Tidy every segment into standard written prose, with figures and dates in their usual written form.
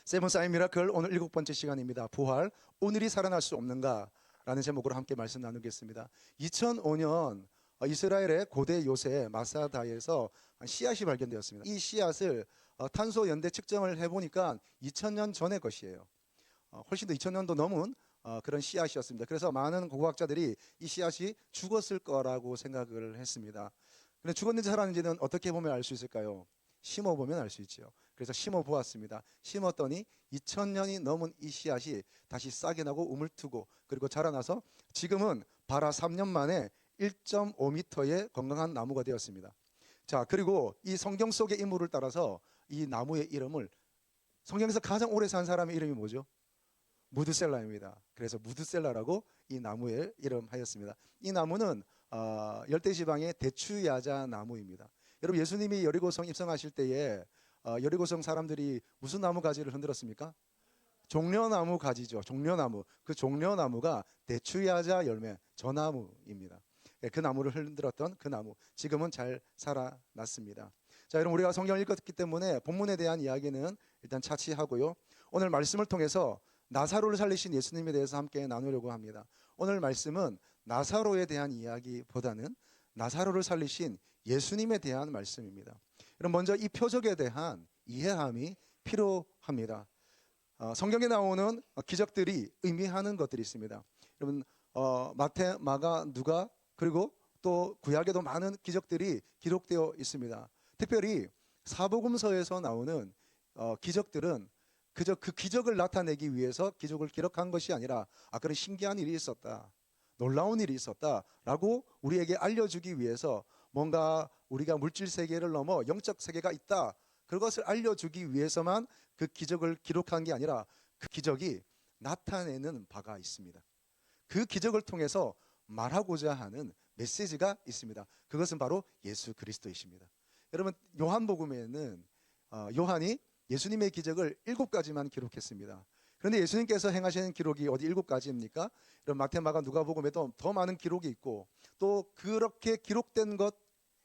세븐 사인 미라클 오늘 7번째 시간입니다. 부활, 오늘이 살아날 수 없는가? 라는 제목으로 함께 말씀 나누겠습니다. 2005년 이스라엘의 고대 요새 마사다에서 씨앗이 발견되었습니다. 이 씨앗을 탄소 연대 측정을 해보니까 2000년 전의 것이에요. 훨씬 더 2000년도 넘은 그런 씨앗이었습니다. 그래서 많은 고고학자들이 이 씨앗이 죽었을 거라고 생각을 했습니다. 그런데 죽었는지 살았는지는 어떻게 보면 알 수 있을까요? 심어보면 알 수 있죠. 그래서 심어보았습니다. 심었더니 2000년이 넘은 이 씨앗이 다시 싹이 나고 우물트고 그리고 자라나서 지금은 발아 3년 만에 1.5m의 건강한 나무가 되었습니다. 자, 그리고 이 성경 속의 인물을 따라서 이 나무의 이름을, 성경에서 가장 오래 산 사람의 이름이 뭐죠? 무드셀라입니다. 그래서 무드셀라라고 이 나무에 이름하였습니다. 이 나무는 열대지방의 대추야자 나무입니다. 여러분, 예수님이 여리고성 입성하실 때에 여리고성 사람들이 무슨 나무 가지를 흔들었습니까? 종려나무 가지죠. 종려나무. 그 종려나무가 대추야자 열매, 저나무입니다. 그 나무를 흔들었던 그 나무, 지금은 잘 살아났습니다. 자, 여러분, 우리가 성경을 읽었기 때문에 본문에 대한 이야기는 일단 차치하고요. 오늘 말씀을 통해서 나사로를 살리신 예수님에 대해서 함께 나누려고 합니다. 오늘 말씀은 나사로에 대한 이야기보다는 나사로를 살리신 예수님에 대한 말씀입니다. 여러분, 먼저 이 표적에 대한 이해함이 필요합니다. 성경에 나오는 기적들이 의미하는 것들이 있습니다. 여러분, 마태, 마가, 누가, 그리고 또 구약에도 많은 기적들이 기록되어 있습니다. 특별히 사복음서에서 나오는 기적들은 그저 그 기적을 나타내기 위해서 기적을 기록한 것이 아니라 그런 신기한 일이 있었다, 놀라운 일이 있었다라고 우리에게 알려주기 위해서, 뭔가 우리가 물질 세계를 넘어 영적 세계가 있다, 그것을 알려주기 위해서만 그 기적을 기록한 게 아니라 그 기적이 나타내는 바가 있습니다. 그 기적을 통해서 말하고자 하는 메시지가 있습니다. 그것은 바로 예수 그리스도이십니다. 여러분, 요한복음에는 요한이 예수님의 기적을 7가지만 기록했습니다. 그런데 예수님께서 행하시는 기록이 어디 7가지입니까? 이런 마태, 마가, 누가복음에도 더 많은 기록이 있고, 또 그렇게 기록된 것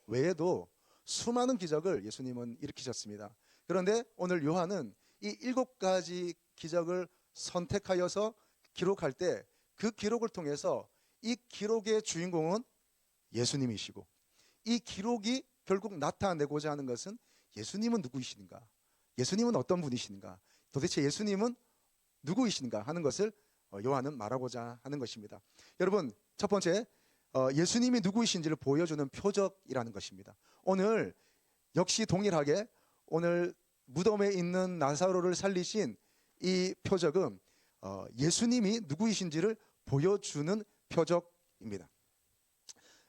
외에도 수많은 기적을 예수님은 일으키셨습니다. 그런데 오늘 요한은 이 7가지 기적을 선택하여서 기록할 때 그 기록을 통해서 이 기록의 주인공은 예수님이시고, 이 기록이 결국 나타내고자 하는 것은 예수님은 누구이신가, 예수님은 어떤 분이신가, 도대체 예수님은 누구이신가 하는 것을 요한은 말하고자 하는 것입니다. 여러분, 첫 번째, 예수님이 누구이신지를 보여주는 표적이라는 것입니다. 오늘 역시 동일하게 오늘 무덤에 있는 나사로를 살리신 이 표적은 예수님이 누구이신지를 보여주는 표적입니다.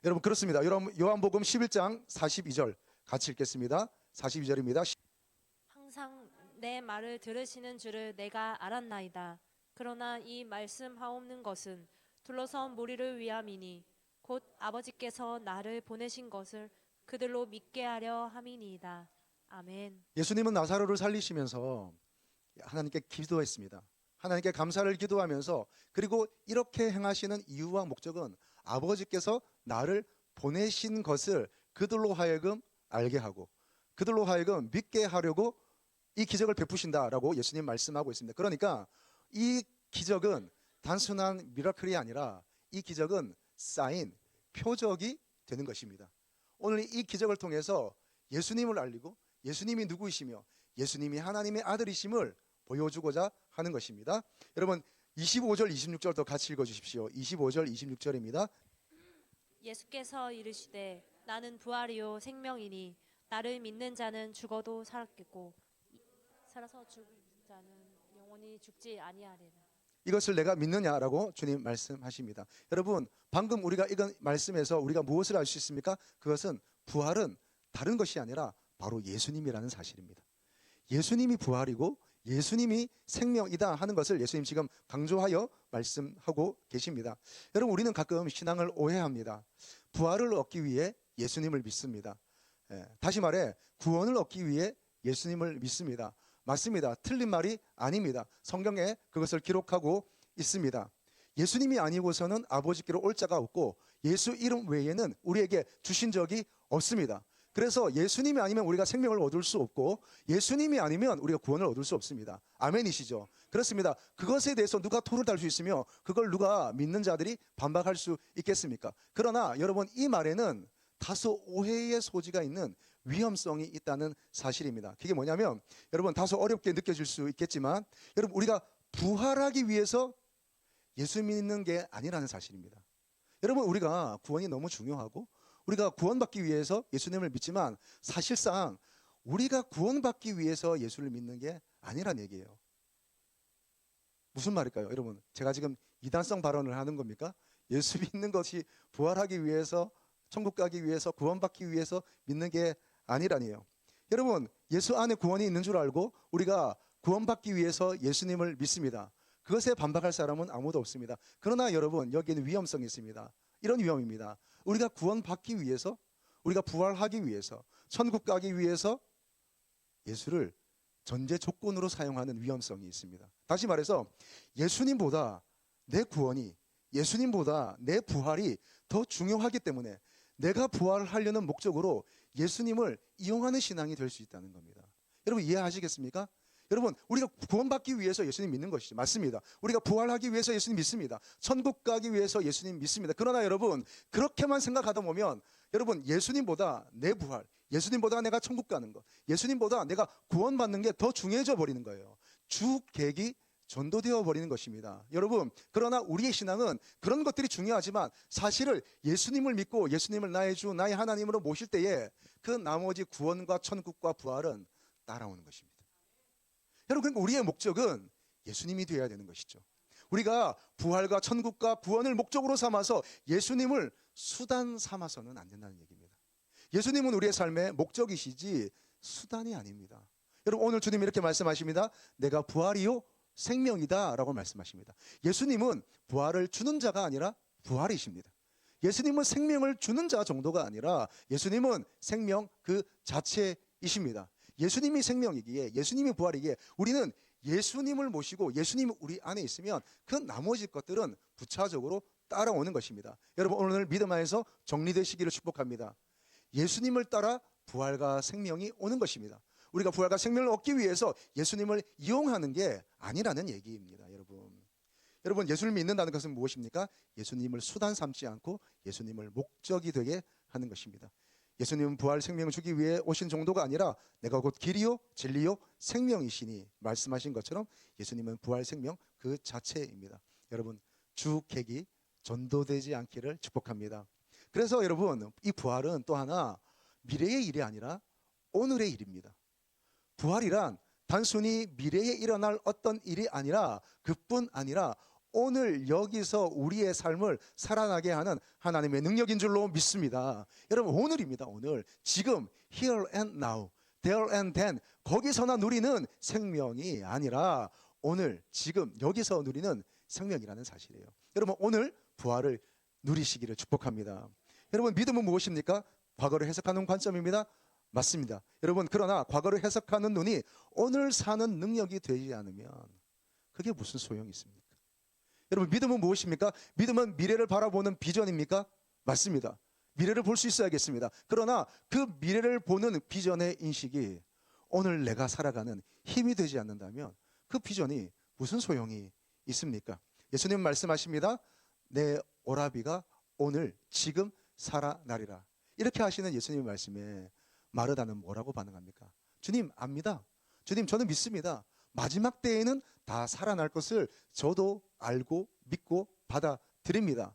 여러분, 그렇습니다. 여러분, 요한복음 11장 42절 같이 읽겠습니다. 42절입니다. 항상 내 말을 들으시는 줄을 내가 알았나이다. 그러나 이 말씀하옵는 것은 둘러선 무리를 위함이니 곧 아버지께서 나를 보내신 것을 그들로 믿게 하려 함이니이다. 아멘. 예수님은 나사로를 살리시면서 하나님께 기도했습니다. 하나님께 감사를 기도하면서, 그리고 이렇게 행하시는 이유와 목적은 아버지께서 나를 보내신 것을 그들로 하여금 알게 하고 그들로 하여금 믿게 하려고 이 기적을 베푸신다라고 예수님 말씀하고 있습니다. 그러니까 이 기적은 단순한 미라클이 아니라 이 기적은 사인, 표적이 되는 것입니다. 오늘 이 기적을 통해서 예수님을 알리고 예수님이 누구이시며 예수님이 하나님의 아들이심을 보여주고자 하는 것입니다. 여러분, 25절 26절도 같이 읽어주십시오. 25절 26절입니다. 예수께서 이르시되 나는 부활이요 생명이니 나를 믿는 자는 죽어도 살았겠고 살아서 죽은 자는 영원히 죽지 아니하리라. 이것을 내가 믿느냐라고 주님 말씀하십니다. 여러분, 방금 우리가 읽은 말씀에서 우리가 무엇을 알 수 있습니까? 그것은 부활은 다른 것이 아니라 바로 예수님이라는 사실입니다. 예수님이 부활이고 예수님이 생명이다 하는 것을 예수님 지금 강조하여 말씀하고 계십니다. 여러분, 우리는 가끔 신앙을 오해합니다. 부활을 얻기 위해 예수님을 믿습니다. 다시 말해, 구원을 얻기 위해 예수님을 믿습니다. 맞습니다. 틀린 말이 아닙니다. 성경에 그것을 기록하고 있습니다. 예수님이 아니고서는 아버지께로 올 자가 없고 예수 이름 외에는 우리에게 주신 적이 없습니다. 그래서 예수님이 아니면 우리가 생명을 얻을 수 없고 예수님이 아니면 우리가 구원을 얻을 수 없습니다. 아멘이시죠? 그렇습니다. 그것에 대해서 누가 토를 달 수 있으며 그걸 누가 믿는 자들이 반박할 수 있겠습니까? 그러나 여러분, 이 말에는 다소 오해의 소지가 있는 위험성이 있다는 사실입니다. 그게 뭐냐면, 여러분, 다소 어렵게 느껴질 수 있겠지만 여러분, 우리가 부활하기 위해서 예수 믿는 게 아니라는 사실입니다. 여러분, 우리가 구원이 너무 중요하고 우리가 구원받기 위해서 예수님을 믿지만 사실상 우리가 구원받기 위해서 예수를 믿는 게 아니란 얘기예요. 무슨 말일까요? 여러분, 제가 지금 이단성 발언을 하는 겁니까? 예수 믿는 것이 부활하기 위해서, 천국 가기 위해서, 구원받기 위해서 믿는 게 아니라니요. 여러분, 예수 안에 구원이 있는 줄 알고 우리가 구원받기 위해서 예수님을 믿습니다. 그것에 반박할 사람은 아무도 없습니다. 그러나 여러분, 여기에는 위험성이 있습니다. 이런 위험입니다. 우리가 구원받기 위해서, 우리가 부활하기 위해서, 천국 가기 위해서 예수를 전제 조건으로 사용하는 위험성이 있습니다. 다시 말해서 예수님보다 내 구원이, 예수님보다 내 부활이 더 중요하기 때문에 내가 부활하려는 목적으로 예수님을 이용하는 신앙이 될 수 있다는 겁니다. 여러분, 이해하시겠습니까? 여러분, 우리가 구원받기 위해서 예수님 믿는 것이죠. 맞습니다. 우리가 부활하기 위해서 예수님 믿습니다. 천국 가기 위해서 예수님 믿습니다. 그러나 여러분, 그렇게만 생각하다 보면 여러분, 예수님보다 내 부활, 예수님보다 내가 천국 가는 것, 예수님보다 내가 구원받는 게 더 중요해져 버리는 거예요. 주객이 전도되어 버리는 것입니다. 여러분, 그러나 우리의 신앙은 그런 것들이 중요하지만 사실을 예수님을 믿고 예수님을 나의 주, 나의 하나님으로 모실 때에 그 나머지 구원과 천국과 부활은 따라오는 것입니다. 여러분, 그러니까 우리의 목적은 예수님이 되어야 되는 것이죠. 우리가 부활과 천국과 구원을 목적으로 삼아서 예수님을 수단 삼아서는 안 된다는 얘기입니다. 예수님은 우리의 삶의 목적이시지 수단이 아닙니다. 여러분, 오늘 주님이 이렇게 말씀하십니다. 내가 부활이요 생명이다 라고 말씀하십니다. 예수님은 부활을 주는 자가 아니라 부활이십니다. 예수님은 생명을 주는 자 정도가 아니라 예수님은 생명 그 자체이십니다. 예수님이 생명이기에, 예수님이 부활이기에 우리는 예수님을 모시고 예수님이 우리 안에 있으면 그 나머지 것들은 부차적으로 따라오는 것입니다. 여러분, 오늘 믿음 안에서 정리되시기를 축복합니다. 예수님을 따라 부활과 생명이 오는 것입니다. 우리가 부활과 생명을 얻기 위해서 예수님을 이용하는 게 아니라는 얘기입니다. 여러분, 예수를 믿는다는 것은 무엇입니까? 예수님을 수단 삼지 않고 예수님을 목적이 되게 하는 것입니다. 예수님은 부활 생명을 주기 위해 오신 정도가 아니라 내가 곧 길이요 진리요 생명이시니 말씀하신 것처럼 예수님은 부활 생명 그 자체입니다. 여러분, 주객이 전도되지 않기를 축복합니다. 그래서 여러분, 이 부활은 또 하나 미래의 일이 아니라 오늘의 일입니다. 부활이란 단순히 미래에 일어날 어떤 일이 아니라 그뿐 아니라 오늘 여기서 우리의 삶을 살아나게 하는 하나님의 능력인 줄로 믿습니다. 여러분, 오늘입니다. 오늘, 지금, here and now, there and then, 거기서나 누리는 생명이 아니라 오늘, 지금, 여기서 누리는 생명이라는 사실이에요. 여러분, 오늘 부활을 누리시기를 축복합니다. 여러분, 믿음은 무엇입니까? 과거를 해석하는 관점입니다. 맞습니다. 여러분, 그러나 과거를 해석하는 눈이 오늘 사는 능력이 되지 않으면 그게 무슨 소용이 있습니까? 여러분, 믿음은 무엇입니까? 믿음은 미래를 바라보는 비전입니까? 맞습니다. 미래를 볼 수 있어야겠습니다. 그러나 그 미래를 보는 비전의 인식이 오늘 내가 살아가는 힘이 되지 않는다면 그 비전이 무슨 소용이 있습니까? 예수님 말씀하십니다. 내 오라비가 오늘 지금 살아나리라. 이렇게 하시는 예수님의 말씀에 마르다는 뭐라고 반응합니까? 주님, 압니다. 주님, 저는 믿습니다. 마지막 때에는 다 살아날 것을 저도 알고 믿고 받아들입니다.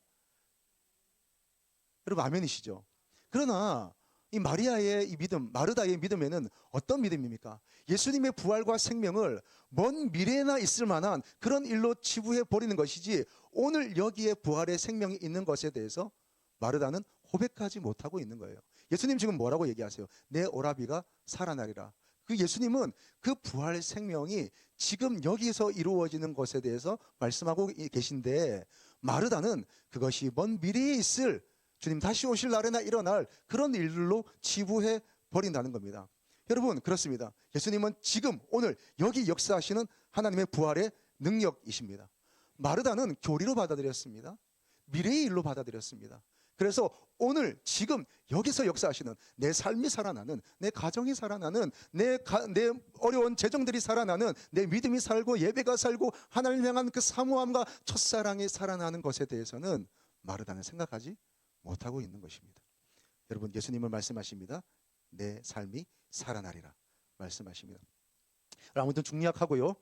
여러분, 아멘이시죠? 그러나 이 마리아의 이 믿음, 마르다의 믿음에는 어떤 믿음입니까? 예수님의 부활과 생명을 먼 미래에나 있을 만한 그런 일로 치부해 버리는 것이지 오늘 여기에 부활의 생명이 있는 것에 대해서 마르다는 고백하지 못하고 있는 거예요. 예수님 지금 뭐라고 얘기하세요? 내 오라비가 살아나리라. 그 예수님은 그 부활의 생명이 지금 여기서 이루어지는 것에 대해서 말씀하고 계신데 마르다는 그것이 먼 미래에 있을 주님 다시 오실 날에나 일어날 그런 일들로 치부해 버린다는 겁니다. 여러분, 그렇습니다. 예수님은 지금 오늘 여기 역사하시는 하나님의 부활의 능력이십니다. 마르다는 교리로 받아들였습니다. 미래의 일로 받아들였습니다. 그래서 오늘 지금 여기서 역사하시는 내 삶이 살아나는, 내 가정이 살아나는, 내 어려운 재정들이 살아나는, 내 믿음이 살고 예배가 살고 하나님을 향한 그 사모함과 첫사랑이 살아나는 것에 대해서는 마르다는 생각하지 못하고 있는 것입니다. 여러분, 예수님은 말씀하십니다. 내 삶이 살아나리라 말씀하십니다. 아무튼 중략하고요,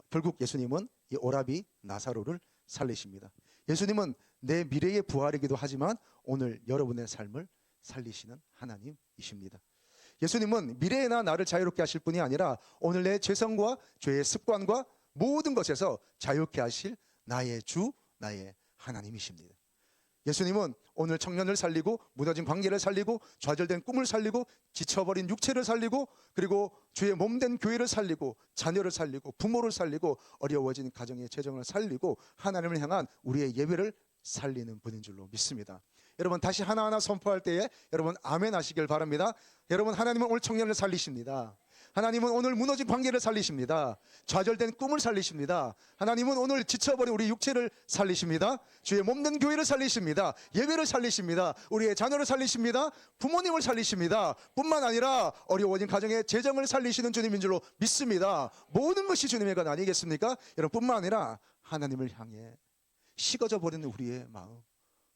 결국 예수님은 이 오라비 나사로를 살리십니다. 예수님은 내 미래의 부활이기도 하지만 오늘 여러분의 삶을 살리시는 하나님이십니다. 예수님은 미래에나 나를 자유롭게 하실 뿐이 아니라 오늘 내 죄성과 죄의 습관과 모든 것에서 자유롭게 하실 나의 주, 나의 하나님이십니다. 예수님은 오늘 청년을 살리고 무너진 관계를 살리고 좌절된 꿈을 살리고 지쳐버린 육체를 살리고 그리고 주의 몸된 교회를 살리고 자녀를 살리고 부모를 살리고 어려워진 가정의 재정을 살리고 하나님을 향한 우리의 예배를 살리는 분인 줄로 믿습니다. 여러분, 다시 하나하나 선포할 때에 여러분 아멘 하시길 바랍니다. 여러분, 하나님은 오늘 청년을 살리십니다. 하나님은 오늘 무너진 관계를 살리십니다. 좌절된 꿈을 살리십니다. 하나님은 오늘 지쳐버린 우리 육체를 살리십니다. 주의 몸된 교회를 살리십니다. 예배를 살리십니다. 우리의 자녀를 살리십니다. 부모님을 살리십니다. 뿐만 아니라 어려워진 가정의 재정을 살리시는 주님인 줄로 믿습니다. 모든 것이 주님의 것 아니겠습니까? 여러분, 뿐만 아니라 하나님을 향해 식어져 버리는 우리의 마음,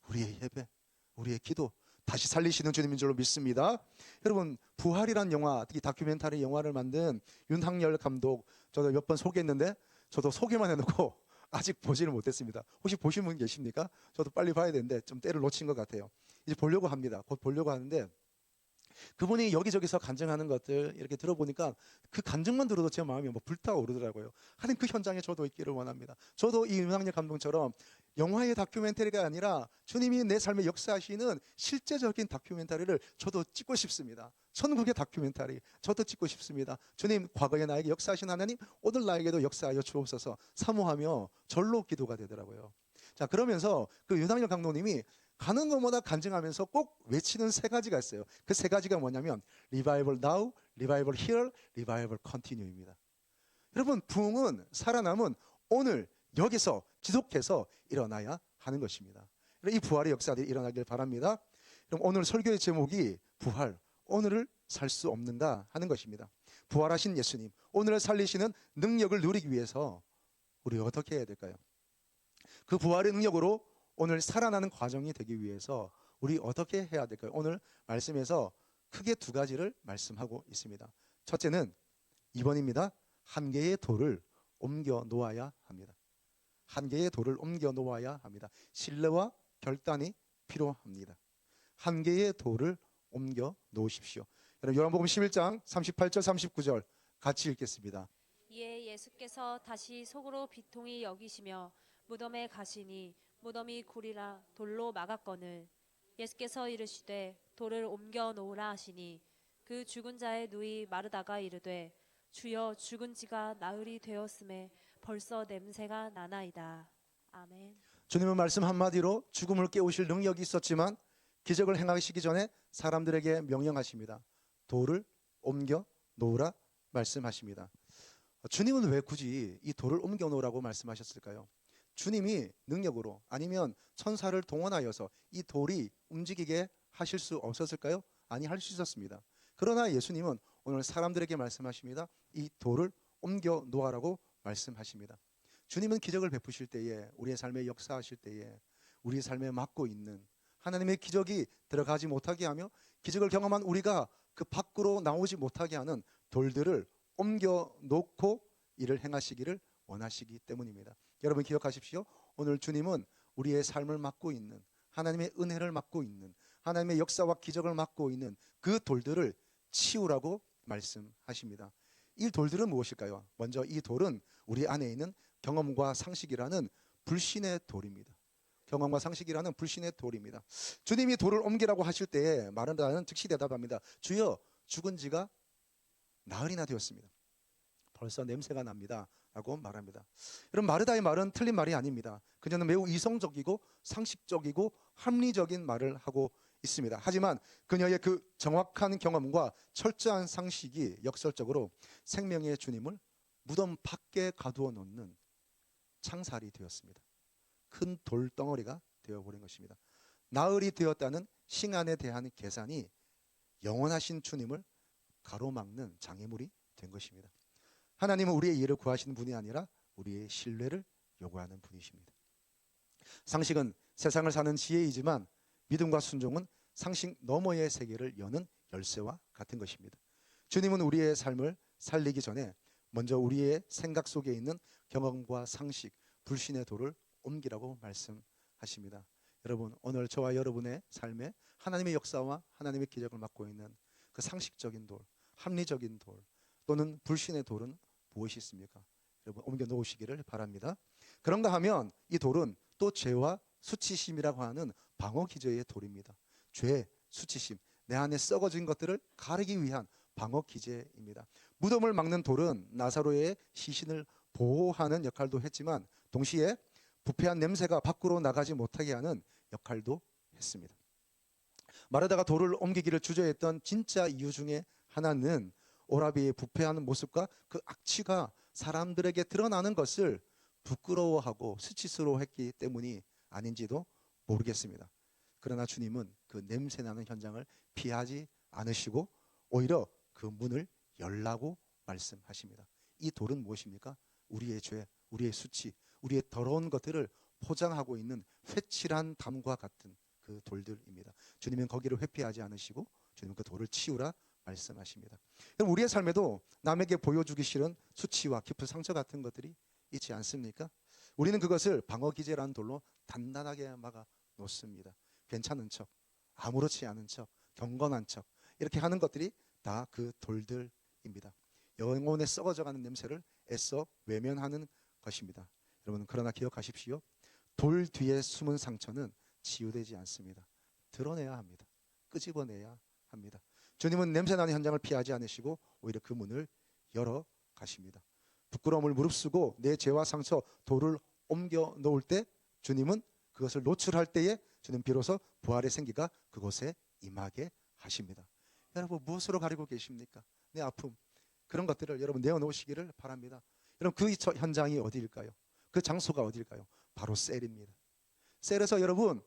우리의 예배, 우리의 기도 다시 살리시는 주님인 줄로 믿습니다. 여러분, 부활이란 영화, 특히 다큐멘터리 영화를 만든 윤학열 감독, 저도 몇 번 소개했는데 저도 소개만 해놓고 아직 보지를 못했습니다. 혹시 보신 분 계십니까? 저도 빨리 봐야 되는데 좀 때를 놓친 것 같아요. 이제 보려고 합니다. 곧 보려고 하는데 그분이 여기저기서 간증하는 것들 이렇게 들어보니까 그 간증만 들어도 제 마음이 뭐 불타오르더라고요. 하여튼 그 현장에 저도 있기를 원합니다. 저도 이 윤학열 감독처럼 영화의 다큐멘터리가 아니라 주님이 내 삶에 역사하시는 실제적인 다큐멘터리를 저도 찍고 싶습니다. 천국의 다큐멘터리 저도 찍고 싶습니다. 주님, 과거에 나에게 역사하신 하나님, 오늘 나에게도 역사하여 주옵소서 사모하며 절로 기도가 되더라고요. 자, 그러면서 그 윤학열 감독님이 가는 것마다 간증하면서 꼭 외치는 세 가지가 있어요. 그 세 가지가 뭐냐면 Revival now, Revival here, Revival continue입니다. 여러분, 부흥은, 살아남은 오늘 여기서 지속해서 일어나야 하는 것입니다. 이 부활의 역사들이 일어나길 바랍니다. 그럼 오늘 설교의 제목이 부활, 오늘을 살 수 없는가 하는 것입니다. 부활하신 예수님, 오늘을 살리시는 능력을 누리기 위해서 우리 어떻게 해야 될까요? 그 부활의 능력으로 오늘 살아나는 과정이 되기 위해서 우리 어떻게 해야 될까요? 오늘 말씀에서 크게 두 가지를 말씀하고 있습니다. 첫째는 2번입니다. 한 개의 돌을 옮겨 놓아야 합니다. 한 개의 돌을 옮겨 놓아야 합니다. 신뢰와 결단이 필요합니다. 한 개의 돌을 옮겨 놓으십시오. 여러분, 요한복음 11장 38절 39절 같이 읽겠습니다. 이에 예수께서 다시 속으로 비통히 여기시며 무덤에 가시니 무덤이 굴이라 돌로 막았거늘 예수께서 이르시되 돌을 옮겨 놓으라 하시니 그 죽은 자의 누이 마르다가 이르되 주여, 죽은 지가 나흘이 되었음에 벌써 냄새가 나나이다. 아멘. 주님은 말씀 한마디로 죽음을 깨우실 능력이 있었지만 기적을 행하시기 전에 사람들에게 명령하십니다. 돌을 옮겨 놓으라 말씀하십니다. 주님은 왜 굳이 이 돌을 옮겨 놓으라고 말씀하셨을까요? 주님이 능력으로 아니면 천사를 동원하여서 이 돌이 움직이게 하실 수 없었을까요? 아니, 할 수 있었습니다. 그러나 예수님은 오늘 사람들에게 말씀하십니다. 이 돌을 옮겨 놓으라고 말씀하십니다. 주님은 기적을 베푸실 때에, 우리의 삶에 역사하실 때에 우리의 삶에 맡고 있는 하나님의 기적이 들어가지 못하게 하며 기적을 경험한 우리가 그 밖으로 나오지 못하게 하는 돌들을 옮겨 놓고 일을 행하시기를 원하시기 때문입니다. 여러분, 기억하십시오. 오늘 주님은 우리의 삶을 맡고 있는, 하나님의 은혜를 맡고 있는, 하나님의 역사와 기적을 맡고 있는 그 돌들을 치우라고 말씀하십니다. 이 돌들은 무엇일까요? 먼저 이 돌은 우리 안에 있는 경험과 상식이라는 불신의 돌입니다. 경험과 상식이라는 불신의 돌입니다. 주님이 돌을 옮기라고 하실 때에 마르다는 즉시 대답합니다. 주여, 죽은 지가 나흘이나 되었습니다. 벌써 냄새가 납니다 라고 말합니다. 여러분, 마르다의 말은 틀린 말이 아닙니다. 그녀는 매우 이성적이고 상식적이고 합리적인 말을 하고 있습니다. 하지만 그녀의 그 정확한 경험과 철저한 상식이 역설적으로 생명의 주님을 무덤 밖에 가두어 놓는 창살이 되었습니다. 큰 돌덩어리가 되어버린 것입니다. 나흘이 되었다는 싱안에 대한 계산이 영원하신 주님을 가로막는 장애물이 된 것입니다. 하나님은 우리의 이해를 구하시는 분이 아니라 우리의 신뢰를 요구하는 분이십니다. 상식은 세상을 사는 지혜이지만 믿음과 순종은 상식 너머의 세계를 여는 열쇠와 같은 것입니다. 주님은 우리의 삶을 살리기 전에 먼저 우리의 생각 속에 있는 경험과 상식, 불신의 돌을 옮기라고 말씀하십니다. 여러분, 오늘 저와 여러분의 삶에 하나님의 역사와 하나님의 기적을 맡고 있는 그 상식적인 돌, 합리적인 돌 또는 불신의 돌은 무엇이 있습니까? 여러분, 옮겨 놓으시기를 바랍니다. 그런가 하면 이 돌은 또 죄와 수치심이라고 하는 방어 기제의 돌입니다. 죄, 수치심, 내 안에 썩어진 것들을 가리기 위한 방어 기제입니다. 무덤을 막는 돌은 나사로의 시신을 보호하는 역할도 했지만 동시에 부패한 냄새가 밖으로 나가지 못하게 하는 역할도 했습니다. 마르다가 돌을 옮기기를 주저했던 진짜 이유 중에 하나는 오라비의 부패하는 모습과 그 악취가 사람들에게 드러나는 것을 부끄러워하고 수치스러워했기 때문이 아닌지도 모르겠습니다. 그러나 주님은 그 냄새나는 현장을 피하지 않으시고 오히려 그 문을 열라고 말씀하십니다. 이 돌은 무엇입니까? 우리의 죄, 우리의 수치, 우리의 더러운 것들을 포장하고 있는 회칠한 담과 같은 그 돌들입니다. 주님은 거기를 회피하지 않으시고 주님은 그 돌을 치우라 말씀하십니다. 그럼 우리의 삶에도 남에게 보여주기 싫은 수치와 깊은 상처 같은 것들이 있지 않습니까? 우리는 그것을 방어 기제라는 돌로 단단하게 막아 놓습니다. 괜찮은 척, 아무렇지 않은 척, 경건한 척 이렇게 하는 것들이 다 그 돌들입니다. 영혼에 썩어져가는 냄새를 애써 외면하는 것입니다. 여러분, 그러나 기억하십시오. 돌 뒤에 숨은 상처는 치유되지 않습니다. 드러내야 합니다. 끄집어내야 합니다. 주님은 냄새나는 현장을 피하지 않으시고 오히려 그 문을 열어 가십니다. 부끄러움을 무릅쓰고 내 죄와 상처, 돌을 옮겨 놓을 때 주님은 그것을 노출할 때에 주님 비로소 부활의 생기가 그곳에 임하게 하십니다. 여러분, 무엇으로 가리고 계십니까? 내 아픔, 그런 것들을 여러분 내어놓으시기를 바랍니다. 여러분, 그 현장이 어디일까요? 그 장소가 어디일까요? 바로 셀입니다. 셀에서 여러분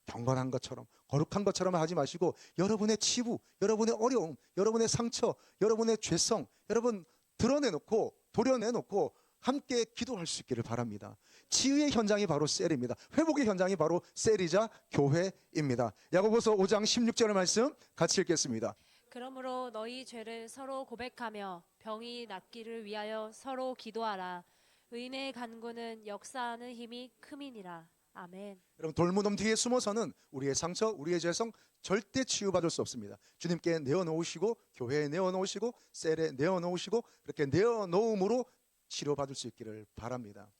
경건한 것처럼 거룩한 것처럼 하지 마시고 여러분의 치부, 여러분의 어려움, 여러분의 상처, 여러분의 죄성 여러분 드러내놓고 도려내놓고 함께 기도할 수 있기를 바랍니다. 치유의 현장이 바로 셀입니다. 회복의 현장이 바로 셀이자 교회입니다. 야고보서 5장 16절 말씀 같이 읽겠습니다. 그러므로 너희 죄를 서로 고백하며 병이 낫기를 위하여 서로 기도하라. 의인의 간구는 역사하는 힘이 큼이니라. 아멘. 여러분, 돌무덤 뒤에 숨어서는 우리의 상처, 우리의 죄성 절대 치유받을 수 없습니다. 주님께 내어놓으시고 교회에 내어놓으시고 셀에 내어놓으시고 그렇게 내어놓음으로 치료받을 수 있기를 바랍니다.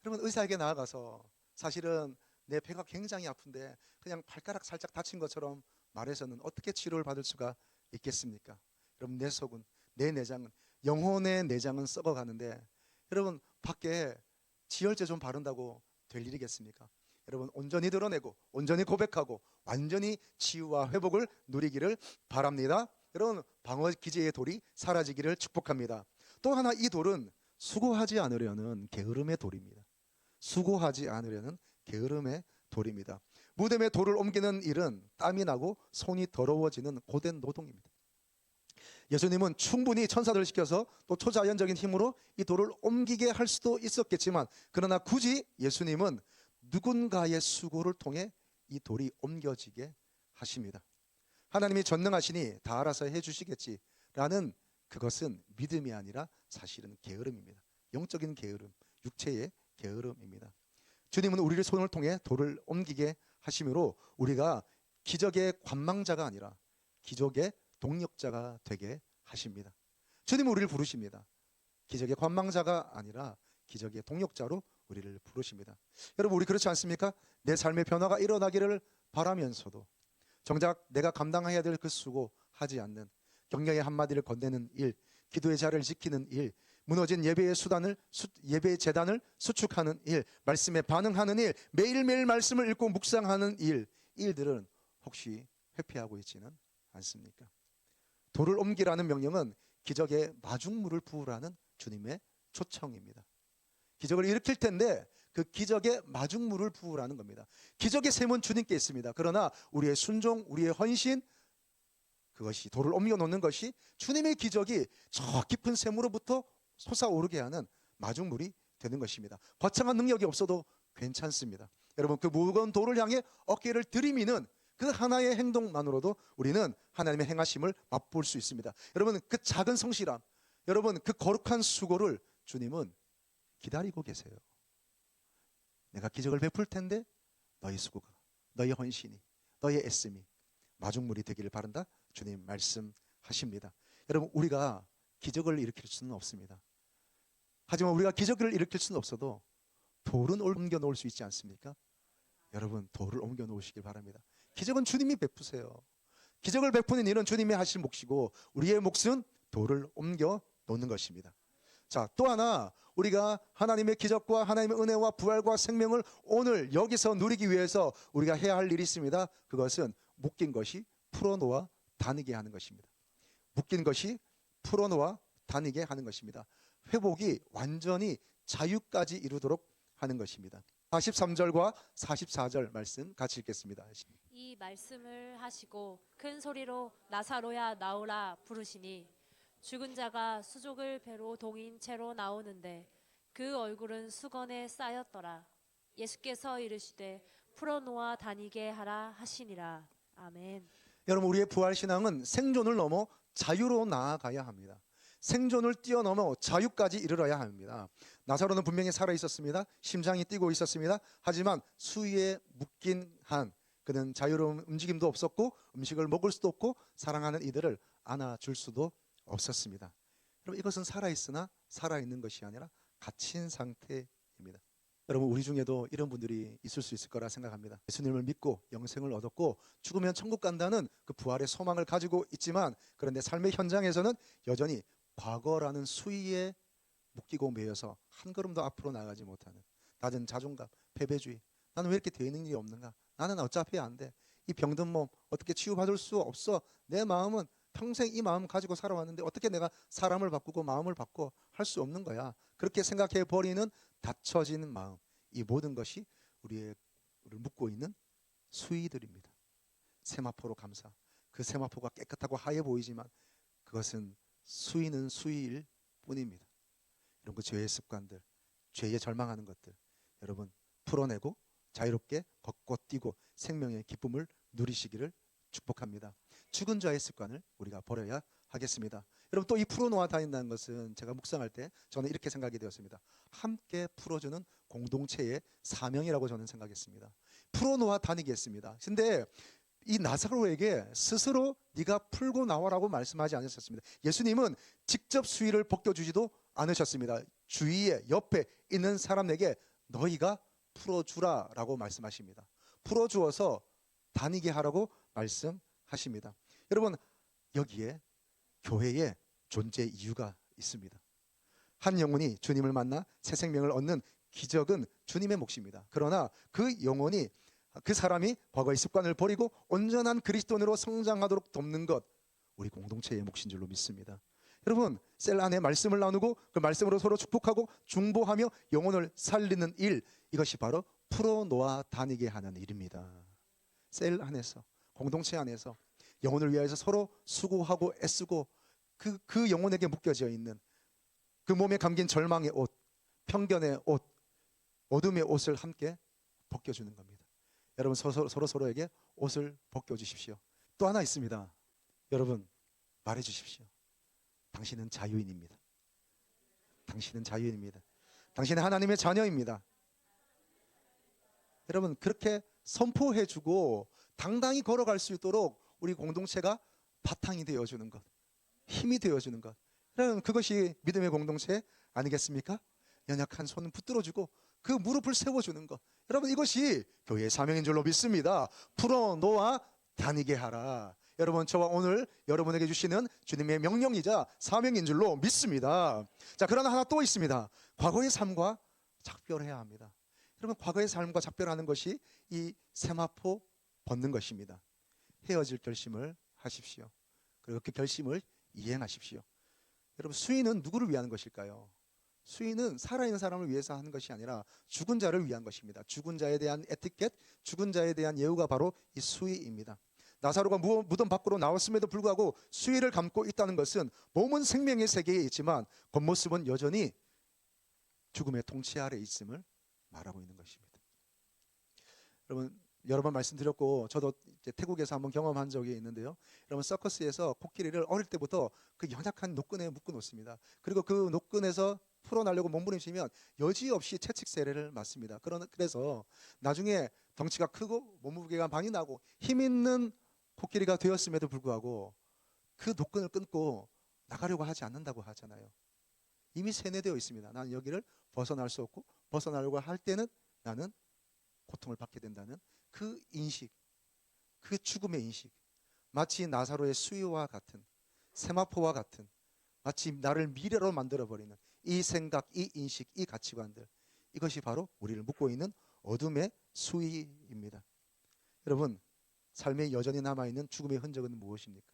여러분, 의사에게 나아가서 사실은 내 배가 굉장히 아픈데 그냥 발가락 살짝 다친 것처럼 말해서는 어떻게 치료를 받을 수가 있겠습니까? 여러분, 내 속은, 내 내장은, 영혼의 내장은 썩어가는데 여러분, 밖에 지혈제 좀 바른다고 될 일이겠습니까? 여러분, 온전히 드러내고 온전히 고백하고 완전히 치유와 회복을 누리기를 바랍니다. 여러분, 방어 기제의 돌이 사라지기를 축복합니다. 또 하나, 이 돌은 수고하지 않으려는 게으름의 돌입니다. 수고하지 않으려는 게으름의 돌입니다. 무덤에 돌을 옮기는 일은 땀이 나고 손이 더러워지는 고된 노동입니다. 예수님은 충분히 천사들을 시켜서 또 초자연적인 힘으로 이 돌을 옮기게 할 수도 있었겠지만 그러나 굳이 예수님은 누군가의 수고를 통해 이 돌이 옮겨지게 하십니다. 하나님이 전능하시니 다 알아서 해주시겠지라는 그것은 믿음이 아니라 사실은 게으름입니다. 영적인 게으름, 육체의 게으름입니다. 주님은 우리를 손을 통해 돌을 옮기게 하심으로 우리가 기적의 관망자가 아니라 기적의 동력자가 되게 하십니다. 주님은 우리를 부르십니다. 기적의 관망자가 아니라 기적의 동력자로 우리를 부르십니다. 여러분, 우리 그렇지 않습니까? 내 삶의 변화가 일어나기를 바라면서도 정작 내가 감당해야 될 그 수고 하지 않는 격려의 한마디를 건네는 일, 기도의 자리를 지키는 일, 무너진 예배의 재단을 수축하는 일, 말씀에 반응하는 일, 매일매일 말씀을 읽고 묵상하는 일들은 혹시 회피하고 있지는 않습니까? 돌을 옮기라는 명령은 기적의 마중물을 부으라는 주님의 초청입니다. 기적을 일으킬 텐데 그 기적의 마중물을 부으라는 겁니다. 기적의 셈은 주님께 있습니다. 그러나 우리의 순종, 우리의 헌신, 그것이 돌을 옮겨 놓는 것이 주님의 기적이 저 깊은 샘으로부터 솟아오르게 하는 마중물이 되는 것입니다. 거창한 능력이 없어도 괜찮습니다. 여러분, 그 무거운 돌을 향해 어깨를 들이미는 그 하나의 행동만으로도 우리는 하나님의 행하심을 맛볼 수 있습니다. 여러분, 그 작은 성실함, 여러분 그 거룩한 수고를 주님은 기다리고 계세요. 내가 기적을 베풀 텐데 너희 수고가, 너희 헌신이, 너희 애씀이 마중물이 되기를 바란다, 주님 말씀하십니다. 여러분, 우리가 기적을 일으킬 수는 없습니다. 하지만 우리가 기적을 일으킬 수는 없어도 돌은 옮겨 놓을 수 있지 않습니까? 여러분, 돌을 옮겨 놓으시길 바랍니다. 기적은 주님이 베푸세요. 기적을 베푸는 일은 주님이 하실 몫이고 우리의 몫은 돌을 옮겨 놓는 것입니다. 자, 또 하나, 우리가 하나님의 기적과 하나님의 은혜와 부활과 생명을 오늘 여기서 누리기 위해서 우리가 해야 할 일이 있습니다. 그것은 묶인 것이 풀어놓아 다니게 하는 것입니다. 묶인 것이 풀어놓아 다니게 하는 것입니다. 회복이 완전히 자유까지 이루도록 하는 것입니다. 43절과 44절 말씀 같이 읽겠습니다. 이 말씀을 하시고 큰 소리로 나사로야 나오라 부르시니 죽은 자가 수족을 배로 동인 채로 나오는데 그 얼굴은 수건에 쌓였더라. 예수께서 이르시되 풀어놓아 다니게 하라 하시니라. 아멘. 여러분, 우리의 부활신앙은 생존을 넘어 자유로 나아가야 합니다. 생존을 뛰어넘어 자유까지 이르러야 합니다. 나사로는 분명히 살아 있었습니다. 심장이 뛰고 있었습니다. 하지만 수위에 묶인 한 그는 자유로운 움직임도 없었고 음식을 먹을 수도 없고 사랑하는 이들을 안아줄 수도 없었습니다. 여러분, 이것은 살아있으나 살아있는 것이 아니라 갇힌 상태입니다. 여러분, 우리 중에도 이런 분들이 있을 수 있을 거라 생각합니다. 예수님을 믿고 영생을 얻었고 죽으면 천국 간다는 그 부활의 소망을 가지고 있지만, 그런데 삶의 현장에서는 여전히 과거라는 수위에 묶이고 매여서 한 걸음도 앞으로 나가지 못하는 낮은 자존감, 패배주의, 나는 왜 이렇게 되어 있는 일이 없는가, 나는 어차피 안 돼, 이 병든 몸 어떻게 치유받을 수 없어, 내 마음은 평생 이 마음 가지고 살아왔는데 어떻게 내가 사람을 바꾸고 마음을 바꿔 할 수 없는 거야, 그렇게 생각해 버리는 닫혀지는 마음, 이 모든 것이 우리를 묶고 있는 수위들입니다. 세마포로 감사, 그 세마포가 깨끗하고 하얘 보이지만 그것은 수위는 수위일 뿐입니다. 이런 그 죄의 습관들, 죄에 절망하는 것들, 여러분 풀어내고 자유롭게 걷고 뛰고 생명의 기쁨을 누리시기를 축복합니다. 죽은 자의 습관을 우리가 버려야 하겠습니다. 여러분, 또 이 풀어놓아 다닌다는 것은 제가 묵상할 때 저는 이렇게 생각이 되었습니다. 함께 풀어주는 공동체의 사명이라고 저는 생각했습니다. 풀어놓아 다니겠습니다. 근데 이 나사로에게 스스로 네가 풀고 나와라고 말씀하지 않으셨습니다. 예수님은 직접 수위를 벗겨주지도 않으셨습니다. 주위에 옆에 있는 사람에게 너희가 풀어주라라고 말씀하십니다. 풀어주어서 다니게 하라고 말씀하십니다. 여러분, 여기에 교회의 존재 이유가 있습니다. 한 영혼이 주님을 만나 새 생명을 얻는 기적은 주님의 몫입니다. 그러나 그 영혼이, 그 사람이 과거의 습관을 버리고 온전한 그리스도인으로 성장하도록 돕는 것, 우리 공동체의 몫인 줄로 믿습니다. 여러분, 셀 안에 말씀을 나누고 그 말씀으로 서로 축복하고 중보하며 영혼을 살리는 일, 이것이 바로 풀어놓아 다니게 하는 일입니다. 셀 안에서, 공동체 안에서 영혼을 위하여서 서로 수고하고 애쓰고 그 영혼에게 묶여져 있는 그 몸에 감긴 절망의 옷, 편견의 옷, 어둠의 옷을 함께 벗겨주는 겁니다. 여러분, 서로에게 옷을 벗겨주십시오. 또 하나 있습니다. 여러분, 말해주십시오. 당신은 자유인입니다. 당신은 자유인입니다. 당신은 하나님의 자녀입니다. 여러분, 그렇게 선포해주고 당당히 걸어갈 수 있도록 우리 공동체가 바탕이 되어주는 것, 힘이 되어주는 것, 여러분, 그것이 믿음의 공동체 아니겠습니까? 연약한 손을 붙들어주고 그 무릎을 세워주는 것, 여러분, 이것이 교회의 사명인 줄로 믿습니다. 풀어놓아 다니게 하라. 여러분, 저와 오늘 여러분에게 주시는 주님의 명령이자 사명인 줄로 믿습니다. 자, 그러나 하나 또 있습니다. 과거의 삶과 작별해야 합니다. 여러분, 과거의 삶과 작별하는 것이 이 세마포 벗는 것입니다. 헤어질 결심을 하십시오. 그리고 그 결심을 이행하십시오. 여러분, 수위는 누구를 위한 것일까요? 수위는 살아있는 사람을 위해서 하는 것이 아니라 죽은 자를 위한 것입니다. 죽은 자에 대한 에티켓, 죽은 자에 대한 예우가 바로 이 수위입니다. 나사로가 무덤 밖으로 나왔음에도 불구하고 수위를 감고 있다는 것은 몸은 생명의 세계에 있지만 겉모습은 여전히 죽음의 통치 아래 있음을 말하고 있는 것입니다. 여러분, 여러 번 말씀드렸고 저도 이제 태국에서 한번 경험한 적이 있는데요. 여러분, 서커스에서 코끼리를 어릴 때부터 그 연약한 노끈에 묶어 놓습니다. 그리고 그 노끈에서 풀어나려고 몸부림치면 여지없이 채찍 세례를 맞습니다. 그래서 나중에 덩치가 크고 몸무게가 많이 나고 힘 있는 코끼리가 되었음에도 불구하고 그 노끈을 끊고 나가려고 하지 않는다고 하잖아요. 이미 세뇌되어 있습니다. 나는 여기를 벗어날 수 없고 벗어나려고 할 때는 나는 고통을 받게 된다는 그 인식, 그 죽음의 인식, 마치 나사로의 수위와 같은, 세마포와 같은, 마치 나를 미래로 만들어버리는 이 생각, 이 인식, 이 가치관들, 이것이 바로 우리를 묶고 있는 어둠의 수위입니다. 여러분, 삶에 여전히 남아있는 죽음의 흔적은 무엇입니까?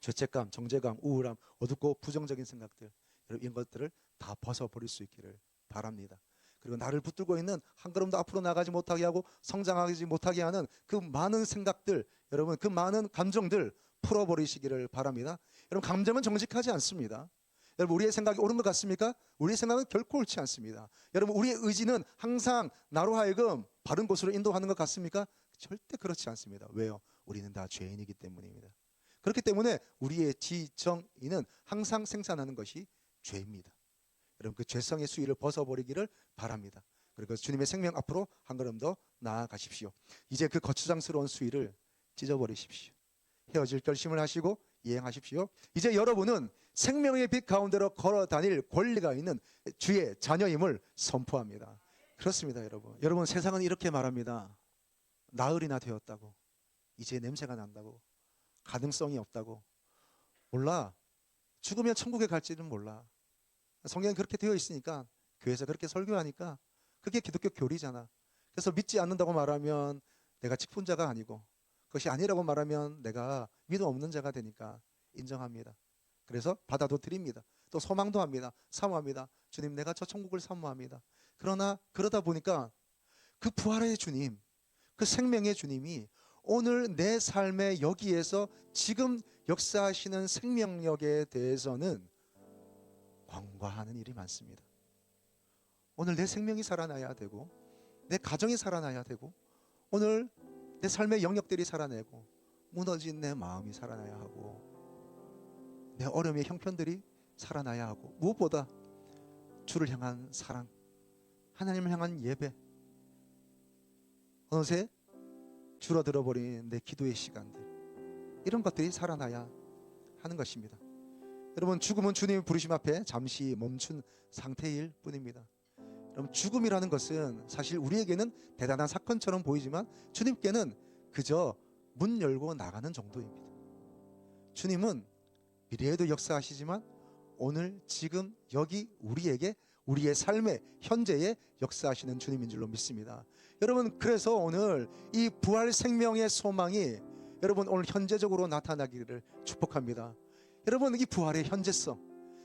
죄책감, 정죄감, 우울함, 어둡고 부정적인 생각들, 이런 것들을 다 벗어버릴 수 있기를 바랍니다. 그리고 나를 붙들고 있는 한 걸음도 앞으로 나가지 못하게 하고 성장하지 못하게 하는 그 많은 생각들, 여러분, 그 많은 감정들 풀어버리시기를 바랍니다. 여러분, 감정은 정직하지 않습니다. 여러분, 우리의 생각이 옳은 것 같습니까? 우리의 생각은 결코 옳지 않습니다. 여러분, 우리의 의지는 항상 나로 하여금 바른 곳으로 인도하는 것 같습니까? 절대 그렇지 않습니다. 왜요? 우리는 다 죄인이기 때문입니다. 그렇기 때문에 우리의 지정의는 항상 생산하는 것이 죄입니다. 여러분, 그 죄성의 수위를 벗어버리기를 바랍니다. 그리고 주님의 생명 앞으로 한 걸음 더 나아가십시오. 이제 그 거추장스러운 수위를 찢어버리십시오. 헤어질 결심을 하시고 이행하십시오. 이제 여러분은 생명의 빛 가운데로 걸어 다닐 권리가 있는 주의 자녀임을 선포합니다. 그렇습니다, 여러분. 여러분, 세상은 이렇게 말합니다. 나흘이나 되었다고, 이제 냄새가 난다고, 가능성이 없다고, 몰라, 죽으면 천국에 갈지는 몰라. 성경에 그렇게 되어 있으니까, 교회에서 그렇게 설교하니까 그게 기독교 교리잖아. 그래서 믿지 않는다고 말하면 내가 직분자가 아니고, 그것이 아니라고 말하면 내가 믿음 없는 자가 되니까 인정합니다. 그래서 받아도 드립니다. 또 소망도 합니다. 사모합니다. 주님, 내가 저 천국을 사모합니다. 그러나 그러다 보니까 그 부활의 주님, 그 생명의 주님이 오늘 내 삶의 여기에서 지금 역사하시는 생명력에 대해서는 관과하는 일이 많습니다. 오늘 내 생명이 살아나야 되고, 내 가정이 살아나야 되고, 오늘 내 삶의 영역들이 살아내고, 무너진 내 마음이 살아나야 하고, 내 어려움의 형편들이 살아나야 하고, 무엇보다 주를 향한 사랑, 하나님을 향한 예배, 어느새 줄어들어버린 내 기도의 시간들, 이런 것들이 살아나야 하는 것입니다. 여러분, 죽음은 주님의 부르심 앞에 잠시 멈춘 상태일 뿐입니다. 여러분, 죽음이라는 것은 사실 우리에게는 대단한 사건처럼 보이지만 주님께는 그저 문 열고 나가는 정도입니다. 주님은 미래에도 역사하시지만 오늘 지금 여기 우리에게, 우리의 삶의 현재에 역사하시는 주님인 줄로 믿습니다. 여러분, 그래서 오늘 이 부활 생명의 소망이 여러분 오늘 현재적으로 나타나기를 축복합니다. 여러분, 이 부활의 현재성,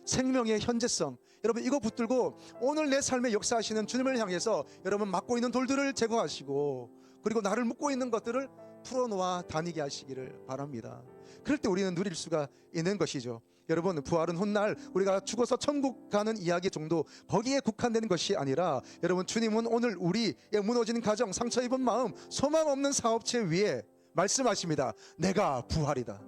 생명의 현재성, 여러분 이거 붙들고 오늘 내 삶에 역사하시는 주님을 향해서 여러분 막고 있는 돌들을 제거하시고, 그리고 나를 묶고 있는 것들을 풀어놓아 다니게 하시기를 바랍니다. 그럴 때 우리는 누릴 수가 있는 것이죠. 여러분, 부활은 훗날 우리가 죽어서 천국 가는 이야기 정도 거기에 국한되는 것이 아니라, 여러분, 주님은 오늘 우리의 무너진 가정, 상처 입은 마음, 소망 없는 사업체 위에 말씀하십니다. 내가 부활이다,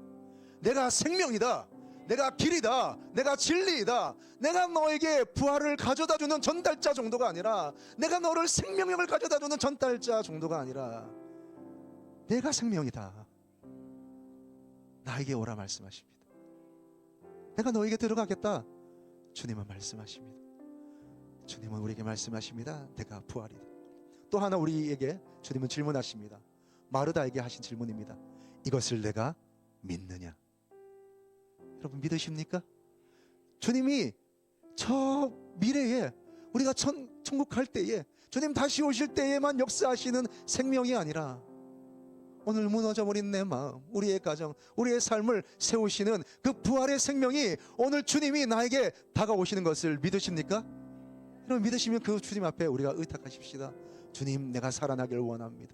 내가 생명이다, 내가 길이다, 내가 진리이다. 내가 너에게 부활을 가져다주는 전달자 정도가 아니라, 내가 너를 생명력을 가져다주는 전달자 정도가 아니라, 내가 생명이다, 나에게 오라 말씀하십니다. 내가 너에게 들어가겠다, 주님은 말씀하십니다. 주님은 우리에게 말씀하십니다. 내가 부활이다. 또 하나 우리에게 주님은 질문하십니다. 마르다에게 하신 질문입니다. 이것을 내가 믿느냐? 여러분, 믿으십니까? 주님이 저 미래에 우리가 천국 갈 때에, 주님 다시 오실 때에만 역사하시는 생명이 아니라 오늘 무너져버린 내 마음, 우리의 가정, 우리의 삶을 세우시는 그 부활의 생명이 오늘 주님이 나에게 다가오시는 것을 믿으십니까? 여러분 믿으시면 그 주님 앞에 우리가 의탁하십시다. 주님, 내가 살아나길 원합니다.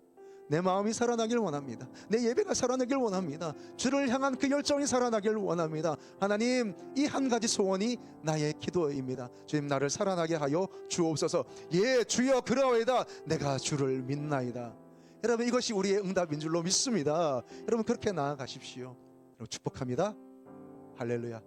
내 마음이 살아나길 원합니다. 내 예배가 살아나길 원합니다. 주를 향한 그 열정이 살아나길 원합니다. 하나님, 이 한 가지 소원이 나의 기도입니다. 주님, 나를 살아나게 하여 주옵소서. 예, 주여 그러하이다. 내가 주를 믿나이다. 여러분, 이것이 우리의 응답인 줄로 믿습니다. 여러분, 그렇게 나아가십시오. 여러분, 축복합니다. 할렐루야.